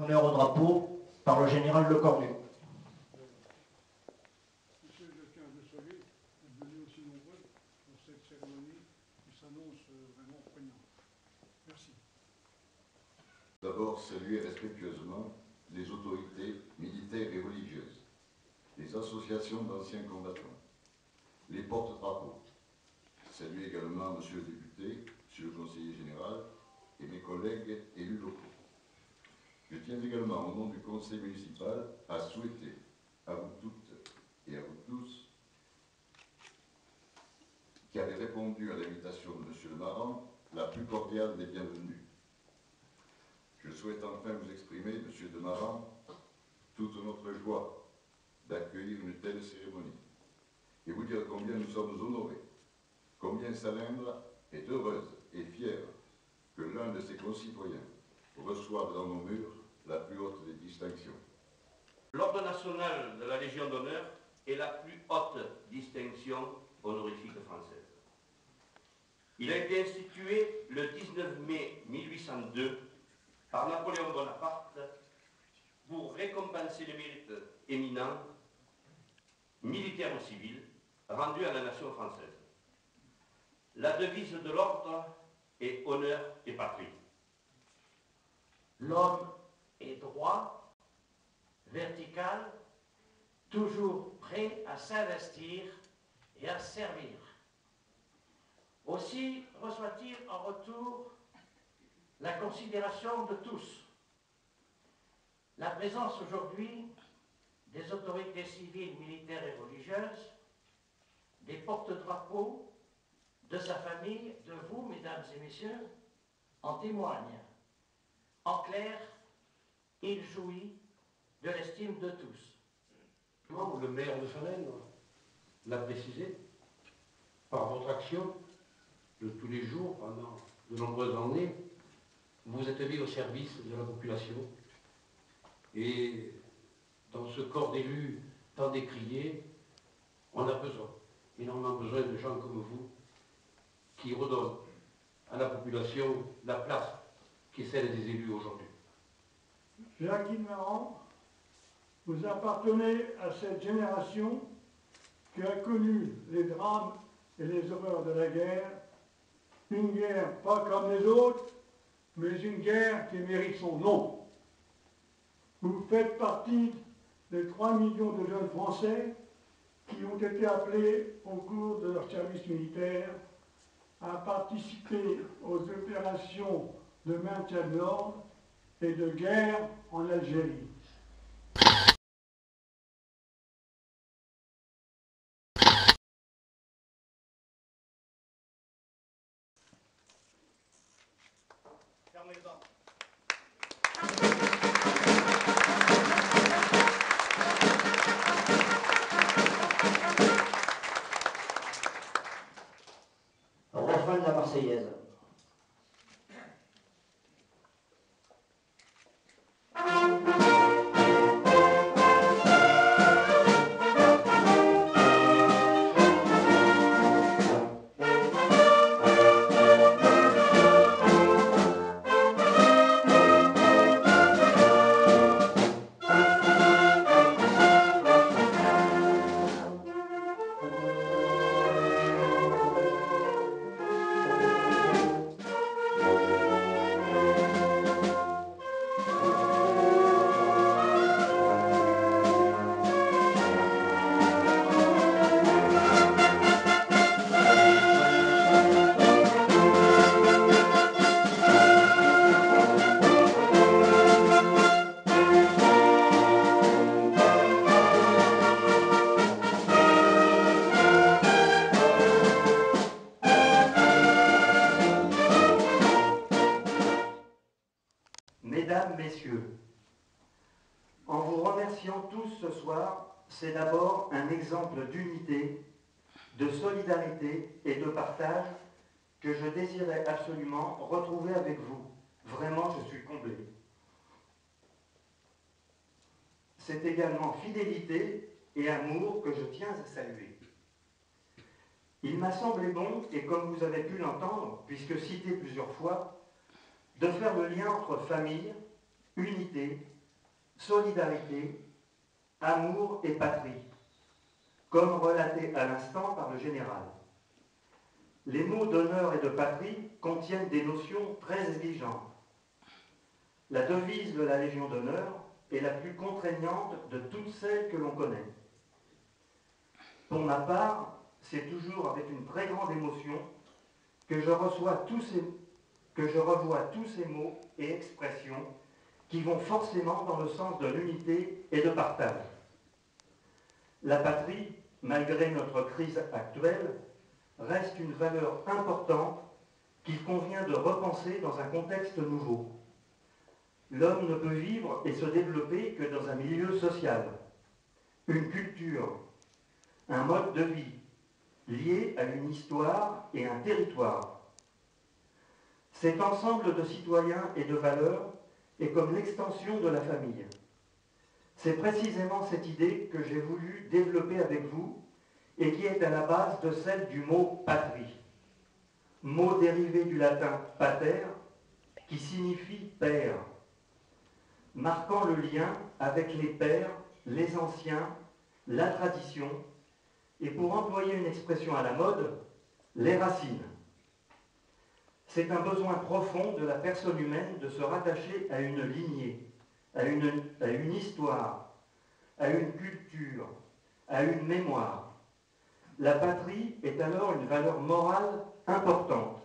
d'honneur au drapeau par le général Lecornu. Monsieur, je tiens à vous saluer d'être venus aussi nombreux pour cette cérémonie qui s'annonce vraiment prégnante. Merci. D'abord, saluer respectueusement les autorités militaires et religieuses, les associations d'anciens combattants, les porte-drapeaux. Saluer également Monsieur le député, Monsieur le conseiller général et mes collègues élus locaux. Je tiens également, au nom du conseil municipal, à souhaiter à vous toutes et à vous tous qui avez répondu à l'invitation de Monsieur le Maran la plus cordiale des bienvenues. Je souhaite enfin vous exprimer, Monsieur de Maran, toute notre joie d'accueillir une telle cérémonie et vous dire combien nous sommes honorés, combien Salindre est heureuse et fière que l'un de ses concitoyens reçoive dans nos murs la plus haute des distinctions. L'Ordre national de la Légion d'honneur est la plus haute distinction honorifique française. Il a été institué le 19 mai 1802 par Napoléon Bonaparte pour récompenser les mérites éminents, militaires ou civils, rendus à la nation française. La devise de l'ordre est honneur et patrie. L'homme est droit, vertical, toujours prêt à s'investir et à servir. Aussi reçoit-il en retour la considération de tous. La présence aujourd'hui des autorités civiles, militaires et religieuses, des porte-drapeaux, de sa famille, de vous, mesdames et messieurs, en témoigne. En clair, il jouit de l'estime de tous. Le maire de Salindre l'a précisé, par votre action de tous les jours pendant de nombreuses années, vous êtes mis au service de la population. Et dans ce corps d'élus tant décrié, on a besoin, énormément besoin de gens comme vous, qui redonnent à la population la place qui est celle des élus aujourd'hui. Jacques Maran, vous appartenez à cette génération qui a connu les drames et les horreurs de la guerre, une guerre pas comme les autres, mais une guerre qui mérite son nom. Vous faites partie des 3 millions de jeunes Français qui ont été appelés au cours de leur service militaire à participer aux opérations de maintien de l'ordre et de guerre en Algérie. Refrain de la Marseillaise. Mesdames, Messieurs, en vous remerciant tous ce soir, c'est d'abord un exemple d'unité, de solidarité et de partage que je désirais absolument retrouver avec vous. Vraiment, je suis comblé. C'est également fidélité et amour que je tiens à saluer. Il m'a semblé bon, et comme vous avez pu l'entendre, puisque cité plusieurs fois, de faire le lien entre famille, unité solidarité, amour et patrie, comme relaté à l'instant par le général. Les mots d'honneur et de patrie contiennent des notions très exigeantes. La devise de la Légion d'honneur est la plus contraignante de toutes celles que l'on connaît. Pour ma part, c'est toujours avec une très grande émotion que je revois tous ces mots et expressions qui vont forcément dans le sens de l'unité et de partage. La patrie, malgré notre crise actuelle, reste une valeur importante qu'il convient de repenser dans un contexte nouveau. L'homme ne peut vivre et se développer que dans un milieu social, une culture, un mode de vie lié à une histoire et un territoire. Cet ensemble de citoyens et de valeurs est comme l'extension de la famille. C'est précisément cette idée que j'ai voulu développer avec vous et qui est à la base de celle du mot patrie, mot dérivé du latin pater, qui signifie père, marquant le lien avec les pères, les anciens, la tradition, et pour employer une expression à la mode, les racines. C'est un besoin profond de la personne humaine de se rattacher à une lignée, à une histoire, à une culture, à une mémoire. La patrie est alors une valeur morale importante.